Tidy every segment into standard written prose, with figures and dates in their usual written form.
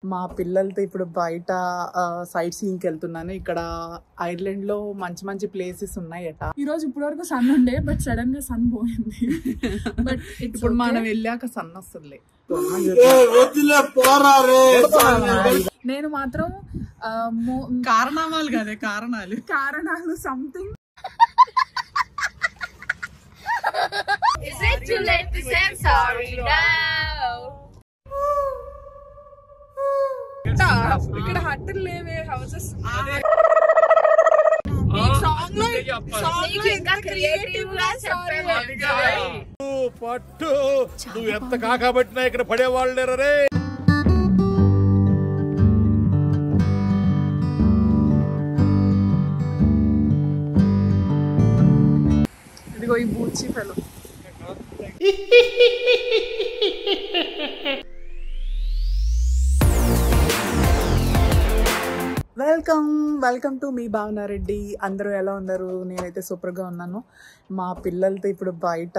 మా పిల్లలతో ఇప్పుడు బయట సైట్ సీయింగ్ వెళ్తున్నాను. ఇక్కడ ఐర్లాండ్ లో మంచి మంచి ప్లేసెస్ ఉన్నాయట. ఈ రోజు ఇప్పటి వరకు సన్ ఉండే, బట్ సడన్ గా సన్ పోయింది. బట్ ఇప్పుడు మనం వెళ్ళాక సన్ వస్తుంది. నేను మాత్రం కారణాలు కదే కారణాలు something. Is it too late to say sorry now? ఇక్కడ హట్టులు లేవే, హౌసెస్. పట్టు నువ్వు ఎంత కాకబట్టినా ఇక్కడ పడేవాళ్ళు లేరే. ఇదిగో ఈ బూచి ఫెలో. వెల్కమ్ టు మీ భావన రెడ్డి. అందరూ ఎలా ఉన్నారు? నేనైతే సూపర్ గా ఉన్నాను. మా పిల్లలతో ఇప్పుడు బయట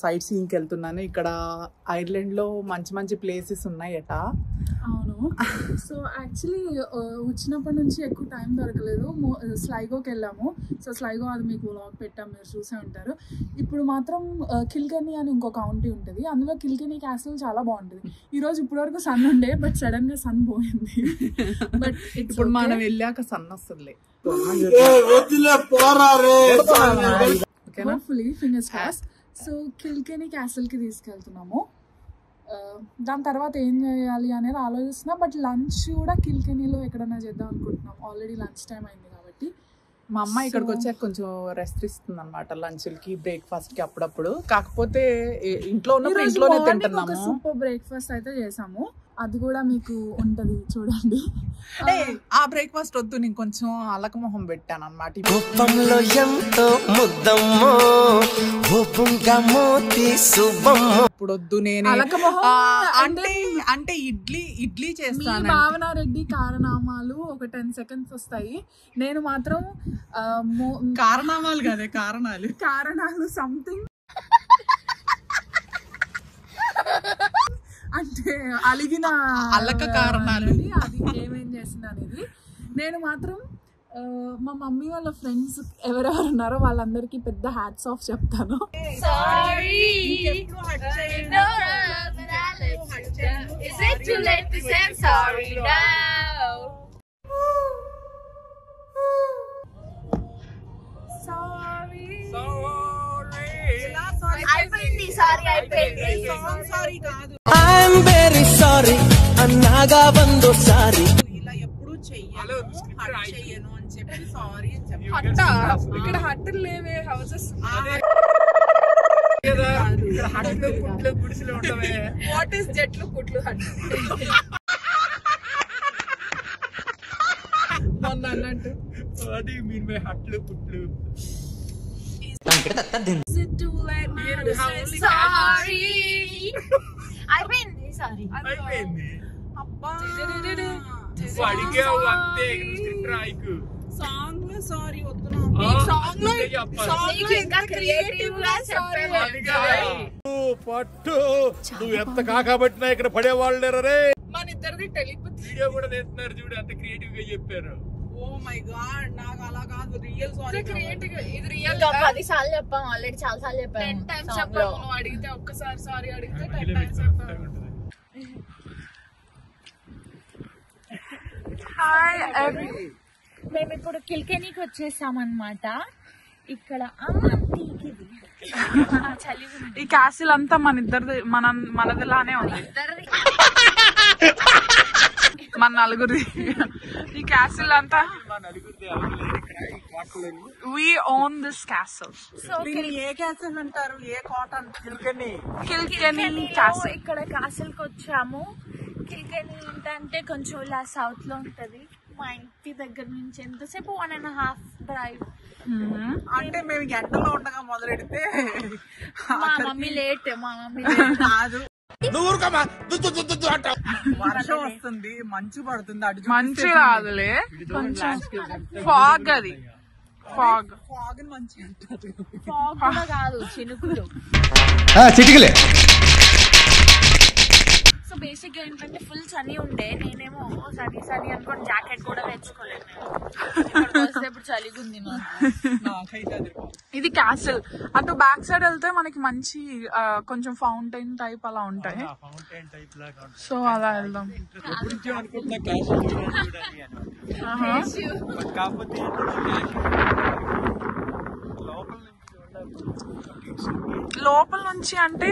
సైట్ సీయింగ్ వెళ్తున్నాను. ఇక్కడ ఐర్లాండ్ లో మంచి మంచి ప్లేసెస్ ఉన్నాయట. అవును. సో యాక్చువల్లీ వచ్చినప్పటి నుంచి ఎక్కువ టైం దొరకలేదు. స్లైగోకి వెళ్ళాము. సో స్లైగో అది మీకు వ్లాగ్ పెట్టాం, మీరు చూసే ఉంటారు. ఇప్పుడు మాత్రం కిల్కెనీ అని ఇంకో కౌంటీ ఉంటుంది. అందులో కిల్కెనీ క్యాసిల్ చాలా బాగుంటుంది. ఈ రోజు ఇప్పటి వరకు సన్ ఉండే, బట్ సడన్ గా సన్ పోయింది. బట్ ఇప్పుడు మనం వెళ్ళాక సన్ వస్తుంది. Hopefully fingers crossed. So Kilkenny castle కి తీసుకెళ్తున్నాము. దాని తర్వాత ఏం చేయాలి అనేది ఆలోచిస్తున్నా. బట్ లంచ్ కూడా కిల్కెనీలో ఎక్కడైనా చేద్దాం అనుకుంటున్నాం. ఆల్రెడీ లంచ్ టైం అయింది కాబట్టి. మా అమ్మ ఇక్కడికి వచ్చాక కొంచెం రెస్ట్ ఇస్తుంది అనమాట, లంచ్కి బ్రేక్ఫాస్ట్ కి అప్పుడప్పుడు. కాకపోతే ఇంట్లో ఉన్నప్పుడు ఇంట్లోనే తింటున్నాము. సూపర్ బ్రేక్ఫాస్ట్ అయితే చేసాము, అది కూడా మీకు ఉంటది చూడండి. ఆ బ్రేక్ఫాస్ట్ వద్దు, నేను కొంచెం అలక మొహం పెట్టాను అనమాట. ఇప్పుడు వద్దు, నేను అంటే ఇడ్లీ చేస్తాను. భావన రెడ్డి కారణామాలు ఒక 10 seconds వస్తాయి. నేను మాత్రం కారణాలు కదే కారణాలు సంథింగ్. అంటే అలిగిన అల్లక కారణాలు, అది ఏమేం చేసింది అనేది. నేను మాత్రం మా మమ్మీ వాళ్ళ ఫ్రెండ్స్ ఎవరెవరు ఉన్నారో వాళ్ళందరికీ పెద్ద హ్యాట్స్ ఆఫ్ చెప్తాను. Is it too late to say sorry now? అయిపోయింది. I'm very sorry అన్నాగా బందో సారీ. ఇలా ఎప్పుడు చెయ్యను అని చెప్పి సారీ అని చెప్పి. ఇక్కడ హట్టులు లేవే, హౌసెస్. గుడిసెలు ఉంటావే. వాట్ ఈస్ జట్లు కుట్లు హట్టు మొన్న అన్నట్టు. హట్లు పుట్లు. అయిపోయింది. సారీ అబ్బా, అడిగావు అంతే. సాంగ్ లో సారీ వద్దునా. పట్టు నువ్వు ఎంత కాకబట్టినా ఇక్కడ పడేవాళ్ళు లేరే. మన ఇద్దరిది టెలిపతి. వీడియో కూడా చేస్తున్నారు చూడు, అంత క్రియేటివ్ గా చెప్పారు. ఓ మై గాడ్, నాకు అలా కాదు, రియల్ సారీ. క్రియేటివ్ ఇది రియల్. 10 సార్లు చెప్పాం ఆల్రెడీ, చాలా సార్లు చెప్పాం. 10 times చెప్పాము. నువ్వు అడిగితే ఒక్కసారి సారీ అడిగితే 10 times చెప్పాము. హాయ్ ఎవ్రీవన్, మేము ఇప్పుడు కిల్కెనీకి వచ్చేసామన్నమాట. ఇక్కడ ఈ క్యాసిల్ అంతా మన ఇద్దరిది, మనదిలానే ఉంది. మన నలుగురిది ఈ క్యాసిల్ అంతా. We own this castle. So A castle అంటారు? ఏ కాటన్? కిల్కెనీ క్యాసిల్. ఇక్కడ క్యాసిల్ కి వచ్చాము. కిల్కెనీ ఏంటంటే కొంచెం ఇలా సౌత్ లో ఉంటది. మా ఇంటి దగ్గర నుంచి ఎంతసేపు 1.5 drive. అంటే మేము ఎండలో ఉండగా మొదలెడితే మా మమ్మీ లేట్ కాదు. వర్షం వస్తుంది, మంచు పడుతుంది. అటు మంచు కాదులే, కొంచెం ఫాగ్. అది ఫాగ్. ఫాగ్ మంచి అంటారు. ఫాగ్ కూడా కాదు, చినుకులు. చిటికలే. సో బేసిక్ గా ఏంటంటే ఫుల్ సనీ ఉండే, నేనేమో సనీ సనీ అనుకోని జాకెట్ కూడా తెచ్చుకోలేదు. ఇప్పుడు చలిగా ఉంది. ఇది క్యాసిల్. అటు బ్యాక్ సైడ్ వెళ్తే మనకి మంచి కొంచెం ఫౌంటైన్ టైప్ అలా ఉంటాయి. సో అలా వెళ్దాం. లోపల నుంచి అంటే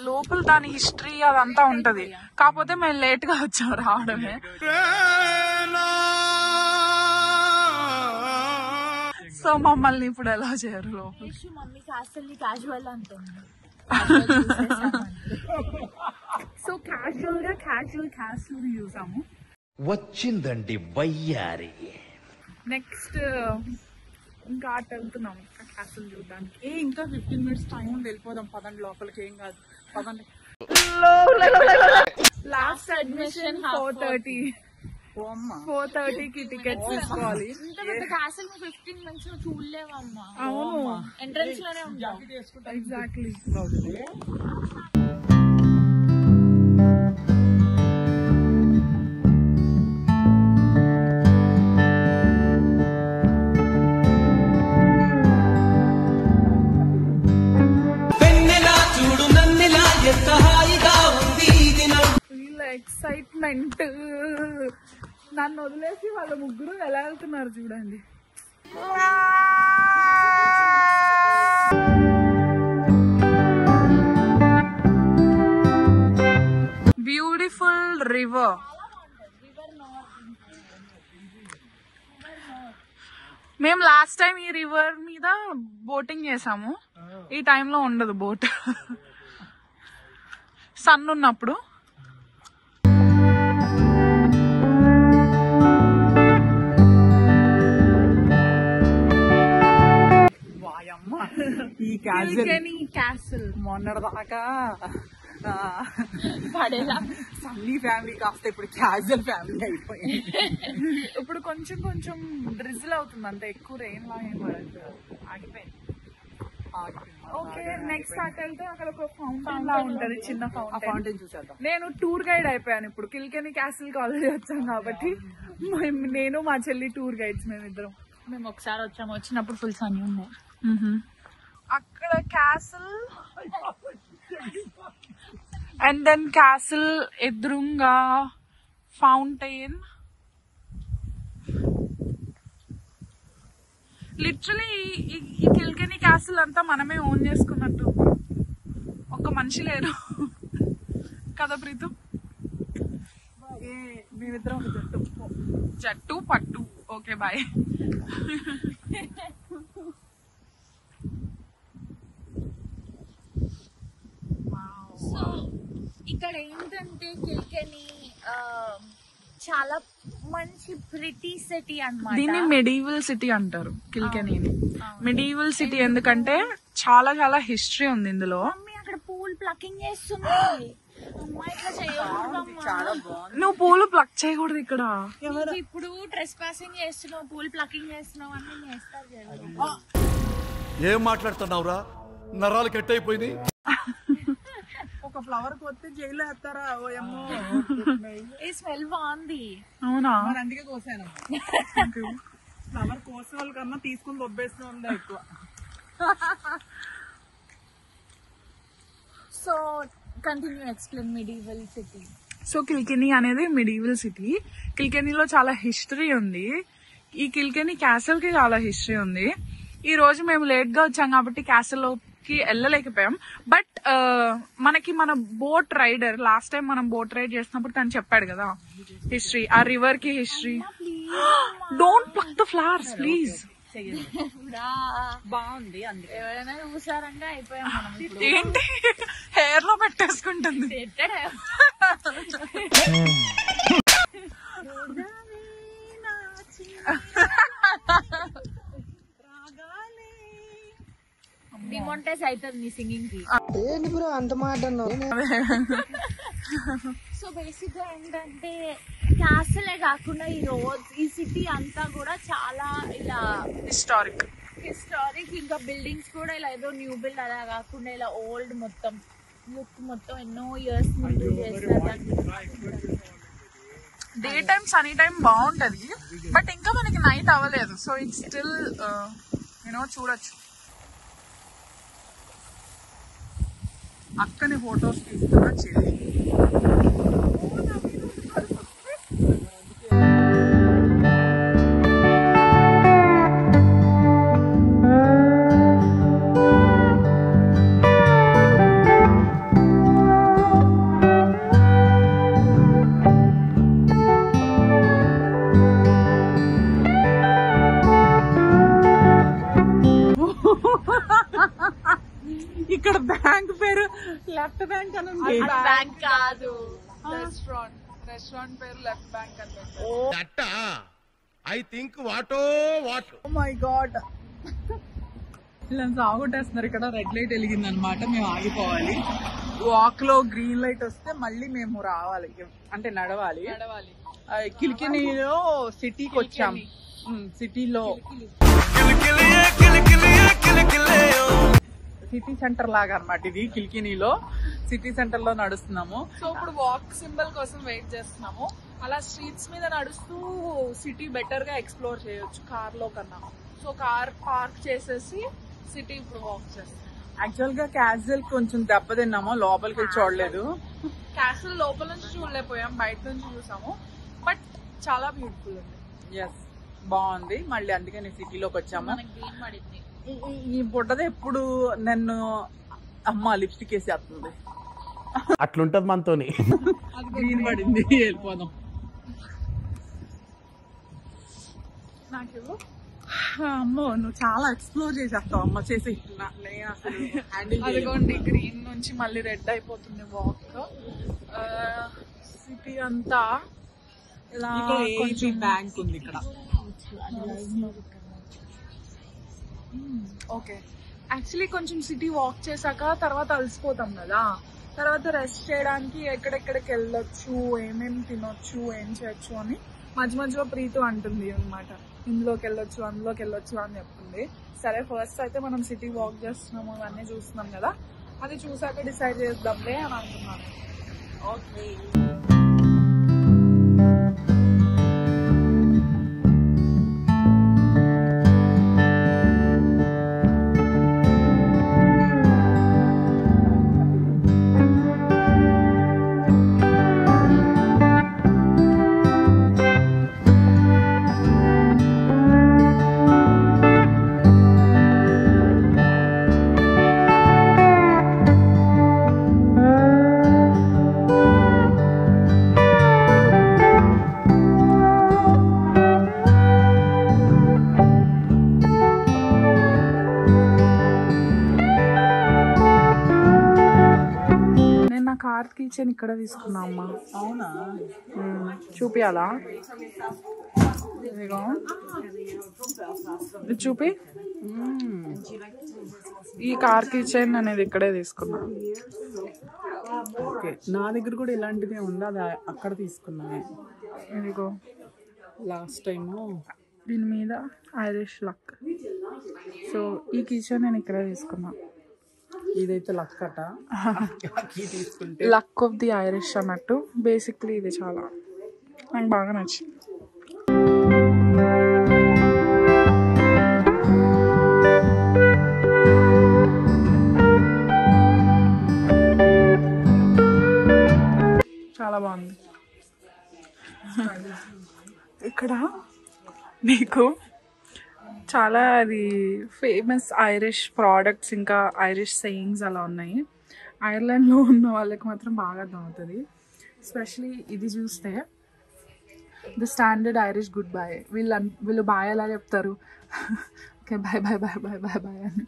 లోపల దాని హిస్టరీ అదంతా ఉంటది. కాకపోతే మేము లేట్ గా వచ్చాం రావడమే. సో మమ్మల్ని ఇప్పుడు ఎలా చేయరు లోపల. మమ్మీ క్యాసిల్ క్యాజువల్ అంటుంది. సో క్యాజువల్ గా క్యాసిల్ చూసాము. వచ్చిందండి వయ్యారి. నెక్స్ట్ ఇంకా అటు వెళ్తున్నాం క్యాసిల్ చూడడానికి. ఇంకా 15 minutes టైం ఉంది, వెళ్ళిపోదాం పదండి లోపలికి. ఏం కాదు పదండి. Last admission 4:30. 4:30కి టికెట్స్ తీసుకోవాలి. Castle 15 minutes చూడలేవమ్మా. అవును, ఎంట్రన్స్ లోనే ఉంటాం. ఎగ్జాక్ట్లీ. వీళ్ళ ఎక్సైట్మెంట్. నన్ను వదిలేసి వాళ్ళ ముగ్గురు ఎలా వెళ్తున్నారు చూడండి. Beautiful river. మేము లాస్ట్ టైం ఈ రివర్ మీద బోటింగ్ చేసాము. ఈ టైంలో ఉండదు బోట్, సన్ ఉన్నప్పుడు. ఈ క్యాసిల్ మొన్నటిదాకా పడేలా సన్నీ ఫ్యామిలీ కాస్త ఇప్పుడు క్యాజువల్ ఫ్యామిలీ అయిపోయింది. ఇప్పుడు కొంచెం కొంచెం డ్రిజిల్ అవుతుంది, అంత ఎక్కువ రెయిన్ లా ఏం పడదు. ఆగిపోయింది. ఓకే, నెక్స్ట్ అక్కడ వెళ్తే అక్కడ ఒక ఫౌంటైన్ లా ఉంటది, చిన్న ఫౌంటైన్ చూసేద్దాం. నేను టూర్ గైడ్ అయిపోయాను ఇప్పుడు. కిల్కెనీ క్యాసిల్ కి ఆల్రెడీ వచ్చాం కాబట్టి నేను మా చెల్లి టూర్ గైడ్స్ మేమిద్దరం. మేము ఒకసారి వచ్చాము, వచ్చినప్పుడు ఫుల్ సన్నీ ఉన్నాయి. అక్కడ క్యాసిల్ అండ్ దెన్ క్యాసిల్ ఎదురుంగా ఫౌంటైన్. లిటరలీ ఈ కిల్కెనీ క్యాసిల్ అంతా మనమే ఓన్ చేసుకున్నట్టు. ఒక మనిషి లేరు కదా ప్రీతు? మేమిద్దరం ఒక జట్టు పట్టు. Okay bye. సో ఇక్కడ ఏంటంటే కిల్కెనీ చాలా మంచి ప్రిటీ సిటీ అన్నమాట. దీన్ని మెడివల్ సిటీ అంటారు కిల్కెనీని. మెడివల్ సిటీ ఎందుకంటే చాలా చాలా హిస్టరీ ఉంది ఇందులో. మమ్మీ అక్కడ పూల్ ప్లకింగ్ చేస్తుంది. అమ్మాయి ఇట్లా చేయకూడదమ్మా. నువ్వు పూలు ప్లక్ చేయకూడదు ఇక్కడ. ఇప్పుడు ట్రెస్ పాసింగ్ చేస్తున్నావు, పూల్ ప్లకింగ్ చేస్తున్నావు అని చేస్తారు జరుగుతుంది. ఏం మాట్లాడుతున్నావురా? నరాలు కట్ అయిపోయింది. ఒక ఫ్లవర్ కొత్త జైల్లో వేస్తారా? ఓయమ్మో, ఈ స్మెల్ బాగుంది. అవునా? అందుకే కోసాను. ఫ్లవర్ కోసిన వాళ్ళ కన్నా తీసుకుని దొబ్బేస్తుంది ఎక్కువ. So continue explain medieval city. So Kilkenny అనేది మెడివల్ సిటీ. కిల్కెనీలో చాలా హిస్టరీ ఉంది. ఈ కిల్కెనీ క్యాసిల్ కి చాలా హిస్టరీ ఉంది. ఈ రోజు మేము లేట్ గా వచ్చాం కాబట్టి క్యాసిల్ లోకి వెళ్ళలేకపోయాం. బట్ మనకి మన బోట్ రైడర్ లాస్ట్ టైం మనం బోట్ రైడ్ చేసినప్పుడు తను చెప్పాడు కదా హిస్టరీ, ఆ రివర్ కి history. Don't pluck the flowers please. బాగుంది. అందుకే ఎవరైనా చూసారంటే అయిపోయాం మనం. ఏంటి హెయిర్ లో పెట్టేసుకుంటుంది. డిమానిటైజ్ అవుతుంది నీ సింగింగ్ కి. అంత మాట. సో బేసిక్ గా ఏంటంటే క్యాసిలే కాకుండా ఈ రోడ్స్, ఈ సిటీ అంతా కూడా చాలా ఇలా హిస్టారిక్. ఇంకా బిల్డింగ్స్ కూడా ఇలా ఏదో న్యూ బిల్డ్ అలా కాకుండా ఇలా ఓల్డ్ మొత్తం లుక్ మొత్తం ఎన్నో ఇయర్స్ నుండి చేస్తారు. డే టైం సనీ టైం బాగుంటది, బట్ ఇంకా మనకి నైట్ అవ్వలేదు. సో ఇట్స్ స్టిల్ చూడొచ్చు. అక్కని ఫొటోస్ తీస్తున్నా చెల్లి. ఇక్కడ బ్యాంక్ పేరు లెఫ్ట్ బ్యాంక్ అని ఉంది. బ్యాంక్ కాదు, రెస్టారెంట్ పేరు లెఫ్ట్ బ్యాంక్ అని. దట్ ఐ థింక్ వాటో వాట్. ఓ మై గాడ్, ఇలా సాగొట్టేస్తున్నారు. ఇక్కడ రెడ్ లైట్ వెలిగింది అనమాట, మేము ఆగిపోవాలి. వాక్ లో గ్రీన్ లైట్ వస్తే మళ్ళీ మేము రావాలి, అంటే నడవాలి. కిలికినీలో సిటీకి వచ్చాం. సిటీలో సిటీ సెంటర్ లాగా అనమాట ఇది. కిలికినీలో సిటీ సెంటర్ లో నడుస్తున్నాము. సో ఇప్పుడు వాక్ సింబల్ కోసం వెయిట్ చేస్తున్నాము. అలా స్ట్రీట్స్ మీద నడుస్తూ సిటీ బెటర్ గా ఎక్స్ప్లోర్ చేయొచ్చు కార్ లో కన్నా. సో కార్ పార్క్ చేసేసి సిటీ ఇప్పుడు వాక్ చేస్తాం. యాక్చువల్ గా క్యాజువల్ కొంచెం దెబ్బతిన్నాము, లోపలికి వెళ్ళి చూడలేదు. క్యాసిల్ లోపల నుంచి చూడలేకపోయాం, బయట నుంచి చూసాము. బట్ చాలా బ్యూటిఫుల్ ఉంది. ఎస్, బాగుంది. మళ్ళీ అందుకని సిటీలోకి వచ్చాము. మనకి గ్రీన్ పడింది. ఈ బుడ్డది ఎప్పుడు నన్ను అమ్మ లిప్స్టిక్ వేసేస్తుంది. అట్లుంటది మనతోని. గ్రీన్ పడింది, వెళ్ళిపోదాం. నాకు అమ్మో, నువ్వు చాలా ఎక్స్ప్లోర్ చేసేస్తావు అమ్మ. చేసి నేను అసలు హ్యాండిల్ అదిగోండి, గ్రీన్ నుంచి మళ్ళీ రెడ్ అయిపోతుంది వాక్. సిటీ అంతా ఇలా కొంచెం బ్యాంక్ ఉంది ఇక్కడ. ఓకే, యాక్చువల్లీ కొంచెం సిటీ వాక్ చేశాక తర్వాత అలసిపోతాం కదా, తర్వాత రెస్ట్ చేయడానికి ఎక్కడెక్కడికి వెళ్ళొచ్చు, ఏమేమి తినొచ్చు, ఏం చేయొచ్చు అని మధ్య మధ్యలో ప్రీతు అంటుంది అనమాట. ఇందులోకి వెళ్ళొచ్చు, అందులోకి వెళ్ళొచ్చు అని చెప్తుంది. సరే, ఫస్ట్ అయితే మనం సిటీ వాక్ చేస్తున్నాము, ఇవన్నీ చూస్తున్నాం కదా, అది చూసాక డిసైడ్ చేద్దాంలే అని అంటున్నాను. ఓకే, కార్ కిచెన్ ఇక్కడ తీసుకున్నా అమ్మా. అవునా? చూపియాలా? ఇదిగో ఇది చూపి. ఈ కార్ కిచెన్ అనేది ఇక్కడే తీసుకున్నా. ఓకే, నా దగ్గర కూడా ఇలాంటిదే ఉంది, అది అక్కడ తీసుకున్నాను. ఇదిగో లాస్ట్ టైము దీని మీద ఐరిష్ లక్. సో ఈ కిచెన్ నేను ఇక్కడే తీసుకున్నా. ఇదైతే లక్ అట, తీసుకుంటే లక్ ఆఫ్ ది ఐరిష్ అన్నట్టు. బేసిక్లీ ఇది చాలా నాకు బాగా నచ్చింది. చాలా బాగుంది. ఇక్కడ మీకు చాలా అది ఫేమస్ ఐరిష్ ప్రోడక్ట్స్, ఇంకా ఐరిష్ సెయింగ్స్ అలా ఉన్నాయి. ఐర్లాండ్లో ఉన్న వాళ్ళకి మాత్రం బాగా అర్థమవుతుంది. ఎస్పెషలీ ఇది చూస్తే, the standard Irish goodbye. వీళ్ళు బాయ్ ఎలా చెప్తారు? Okay, bye bye bye bye bye bye అని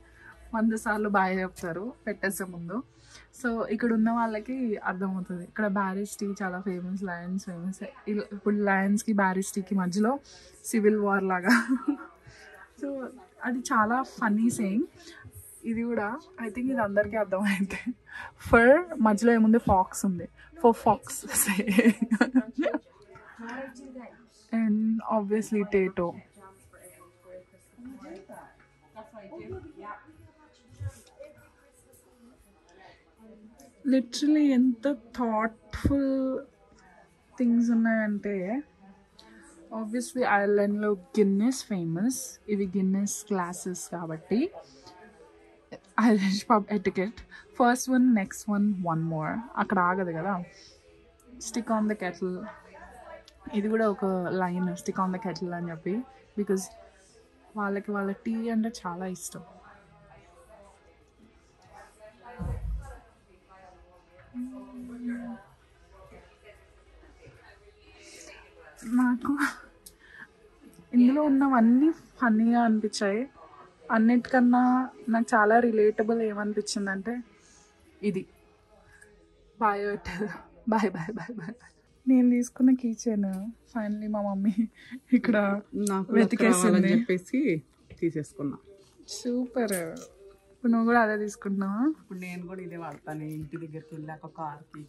100 సార్లు బాయ్ చెప్తారు పెట్టేసే ముందు. సో ఇక్కడ ఉన్న వాళ్ళకి అర్థమవుతుంది. ఇక్కడ బ్యారిస్ టీ చాలా ఫేమస్, లయన్స్ ఫేమస్. ఇప్పుడు లయన్స్కి బ్యారిస్ టీకి మధ్యలో సివిల్ వార్ లాగా. సో అది చాలా ఫన్నీ సేయింగ్. ఇది కూడా ఐ థింక్ ఇది అందరికీ అర్థమైంది. ఫర్ మధ్యలో ఏముంది? ఫాక్స్ ఉంది. Fur fox and obviously Tayto. Literally ఎంత థాట్ఫుల్ థింగ్స్ ఉన్నాయంటే, ఆబ్వియస్లీ ఐర్లాండ్లో గిన్నెస్ ఫేమస్, ఇవి గిన్నెస్ క్లాసెస్ కాబట్టి Irish pub etiquette, first one next one more, అక్కడ ఆగదు కదా. స్టిక్ ఆన్ ద కెటిల్, ఇది కూడా ఒక line, stick on the kettle అని చెప్పి, బికాజ్ వాళ్ళ టీ అంటే చాలా ఇష్టం. నాకు ఇందులో ఉన్నవన్నీ ఫన్నీగా అనిపించాయి. అన్నిటికన్నా నాకు చాలా రిలేటబుల్ ఏమనిపించిందంటే ఇది. Bye bye bye bye bye. నేను తీసుకున్న కీ చైన్ ఫైనలీ మా మమ్మీ ఇక్కడ వెతికేసింది చెప్పేసి తీసేసుకున్నా. సూపర్. ఇప్పుడు నువ్వు కూడా అదే తీసుకుంటున్నావా? ఇప్పుడు నేను కూడా ఇదే వాడతాను ఇంటి దగ్గరికి వెళ్ళాక కార్కి.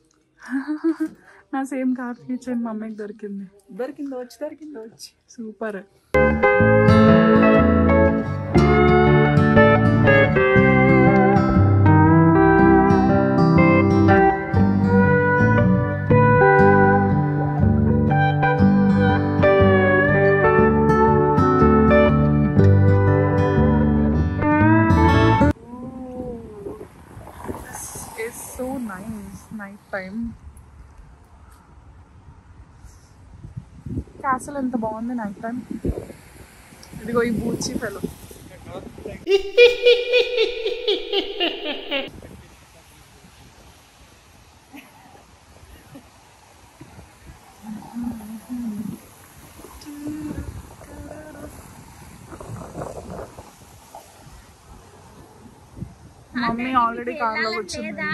నా సేమ్ కార్ కీ చైన్ మమ్మీకి దొరికింది. దొరికింది. Super. So nice night time. Castle ఎంత బాగుంది నైట్ టైం. ఇదిగో ఈ బూచి ఫెలో. మమ్మీ ఆల్రెడీ కార్లో కూర్చుంది.